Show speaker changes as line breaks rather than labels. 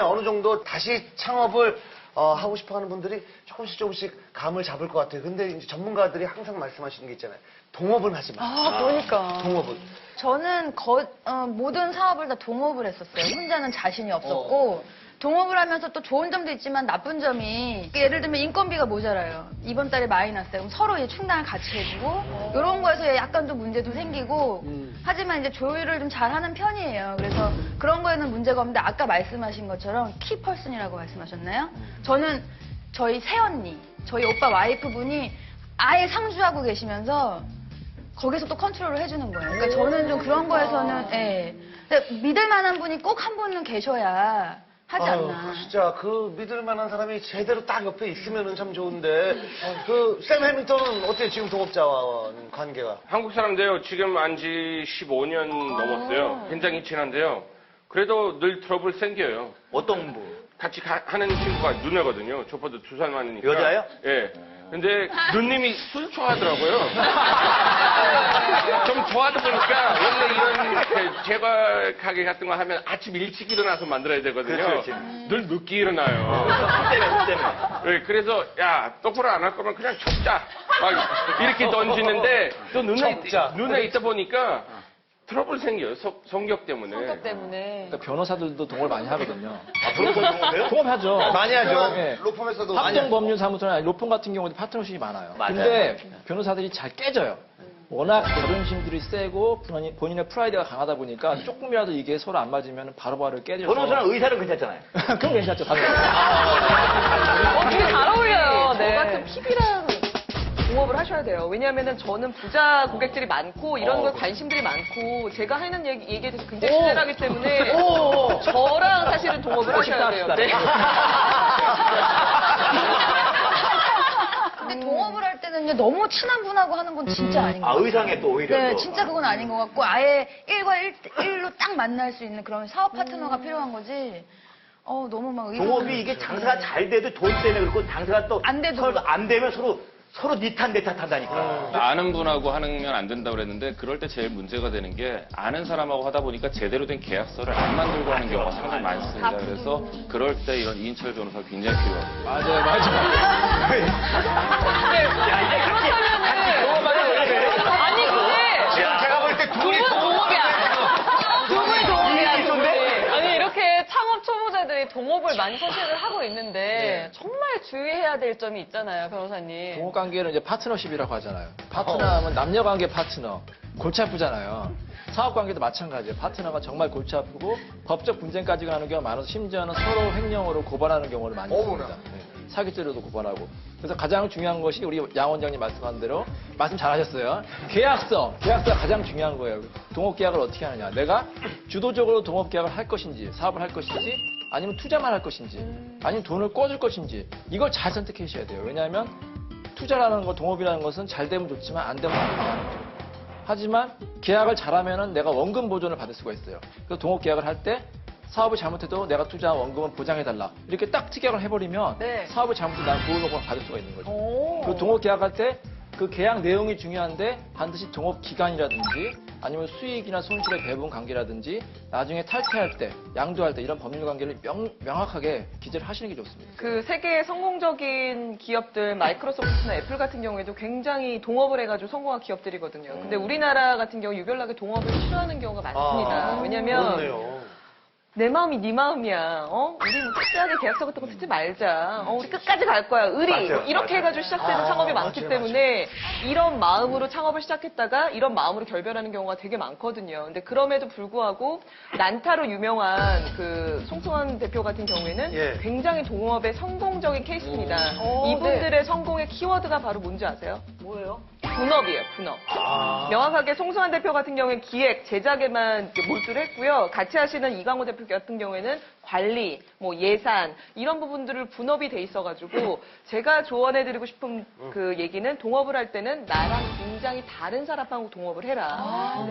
어느 정도 다시 창업을 하고 싶어하는 분들이 조금씩 감을 잡을 것 같아요. 근데 이제 전문가들이 항상 말씀하시는 게 있잖아요. 동업은 하지 마.
그러니까.
동업은.
저는 모든 사업을 다 동업을 했었어요. 혼자는 자신이 없었고 동업을 하면서 또 좋은 점도 있지만 나쁜 점이 예를 들면 인건비가 모자라요. 이번 달에 마이너스에 그럼 서로 이제 충당을 같이 해주고 이런 거에서 약간 좀 문제도 생기고 하지만 이제 조율을 좀 잘하는 편이에요. 그래서 그런 거에는 문제가 없는데 아까 말씀하신 것처럼 키퍼슨이라고 말씀하셨나요? 저는 저희 새언니, 저희 오빠 와이프분이 아예 상주하고 계시면서 거기서 또 컨트롤을 해주는 거예요. 그러니까 저는 좀 그런 거에서는 예. 근데 믿을 만한 분이 꼭 한 분은 계셔야 하지 않나.
진짜 그 믿을 만한 사람이 제대로 딱 옆에 있으면 참 좋은데 그 샘 해밀턴은 어때요? 지금 동업자와 관계가?
한국 사람인데요. 지금 안지 15년 넘었어요. 굉장히 친한데요. 그래도 늘 트러블 생겨요.
어떤 분?
같이 하는 친구가 누나거든요. 저보다 2살 많으니까.
여자예요?
예. 근데 누님이 술 좋아하더라고요. 좀 좋아하다 보니까 원래 이런 그 제과 가게 같은 거 하면 아침 일찍 일어나서 만들어야 되거든요.
그렇지.
늘 늦게 일어나요.
술 때문에.
네, 그래서 야 똑바로 안 할 거면 그냥 접자 막 이렇게 던지는데 또 눈에 있다 보니까 트러블 생겨요. 성격 때문에.
그러니까 변호사들도 동업을 많이 하거든요.
변호사 동업해요?
동업하죠.
많이 하죠.
네.
로펌에서도 많이 하죠.
합동법률사무소나 로펌 같은 경우도 파트너십이 많아요.
맞아요.
근데 변호사들이 잘 깨져요. 워낙 자존심들이 세고 본인의 프라이드가 강하다 보니까 조금이라도 이게 서로 안 맞으면 바로바로 깨져서.
변호사랑 의사는 괜찮잖아요.
그럼 괜찮죠. 당연히.
되게 잘 어울려요.
네.
저 같은 PB랑 동업을 하셔야 돼요. 왜냐하면 저는 부자 고객들이 많고 이런 거에 관심들이 많고 제가 하는 얘기에 대해서 굉장히 친절하기 때문에 저랑 사실은 동업을 하셔야 돼요. 네.
근데 동업을 할 때는 너무 친한 분하고 하는 건 진짜 아닌 것 같아요.
의상에 또 오히려.
네,
또.
진짜 그건 아닌 것 같고 아예 1과 1로 딱 만날 수 있는 그런 사업 파트너가 필요한 거지. 너무 막
동업이 이게 장사가 잘 돼도 돈 때문에 그렇고 장사가 또
안 돼도
서로 안 되면 서로 니 탓 내 탓 한다니까.
아는 분하고 하면 안 된다고 그랬는데 그럴 때 제일 문제가 되는 게 아는 사람하고 하다 보니까 제대로 된 계약서를 안 만들고 하는 경우가 상당히 많습니다. 그래서 그럴 때 이런 이인철 변호사가 굉장히 필요합니다.
아니 근데
제가 볼 때 두 분이
동업이 아니야. 두 분이 동업이 아닌데. 아니 이렇게 창업 초보자들이 동업을 많이 선택을 하고 있는데 정말 주의해야 될 점이 있잖아요, 변호사님.
동업 관계는 이제 파트너십이라고 하잖아요. 파트너하면 남녀 관계 파트너. 골치 아프잖아요. 사업 관계도 마찬가지예요. 파트너가 정말 골치 아프고 법적 분쟁까지 가는 경우가 많아서 심지어는 서로 횡령으로 고발하는 경우를 많이 있습니다. 네. 사기죄로도 고발하고. 그래서 가장 중요한 것이 우리 양 원장님 말씀한 대로 말씀 잘하셨어요. 계약서가 가장 중요한 거예요. 동업 계약을 어떻게 하느냐. 내가 주도적으로 동업 계약을 할 것인지, 사업을 할 것인지, 아니면 투자만 할 것인지, 아니면 돈을 꿔줄 것인지 이걸 잘 선택해 주셔야 돼요. 왜냐하면 투자라는 거, 동업이라는 것은 잘 되면 좋지만 안 되면 안 망하는 거예요. 하지만 계약을 잘하면은 내가 원금 보존을 받을 수가 있어요. 그래서 동업 계약을 할 때 사업을 잘못해도 내가 투자한 원금은 보장해달라. 이렇게 딱 특약을 해버리면 사업을 잘못해도 난 보호금을 받을 수가 있는 거죠. 그리고 동업 계약할 때 그 계약 내용이 중요한데 반드시 동업 기간이라든지 아니면 수익이나 손실의 배분 관계라든지 나중에 탈퇴할 때, 양도할 때 이런 법률 관계를 명확하게 기재를 하시는 게 좋습니다.
그 세계의 성공적인 기업들, 마이크로소프트나 애플 같은 경우에도 굉장히 동업을 해가지고 성공한 기업들이거든요. 근데 우리나라 같은 경우 유별나게 동업을 싫어하는 경우가 많습니다. 왜냐면
그렇네요.
내 마음이 네 마음이야. 우리 뭐 특별하게 계약서 같은 거 쓰지 말자. 우리 끝까지 갈 거야. 의리.
맞아요.
뭐 이렇게 해가지고 시작되는 창업이 많기 때문에 이런 마음으로 창업을 시작했다가 이런 마음으로 결별하는 경우가 되게 많거든요. 근데 그럼에도 불구하고 난타로 유명한 그 송승환 대표 같은 경우에는 굉장히 동업의 성공적인 케이스입니다. 이분들의 성공의 키워드가 바로 뭔지 아세요? 뭐예요? 분업이에요, 분업. 명확하게 송승환 대표 같은 경우에는 기획, 제작에만 몰두를 했고요. 같이 하시는 이강호 대표 같은 경우에는 관리, 뭐 예산 이런 부분들을 분업이 돼 있어가지고 제가 조언해드리고 싶은 그 얘기는 동업을 할 때는 나랑 굉장히 다른 사람하고 동업을 해라.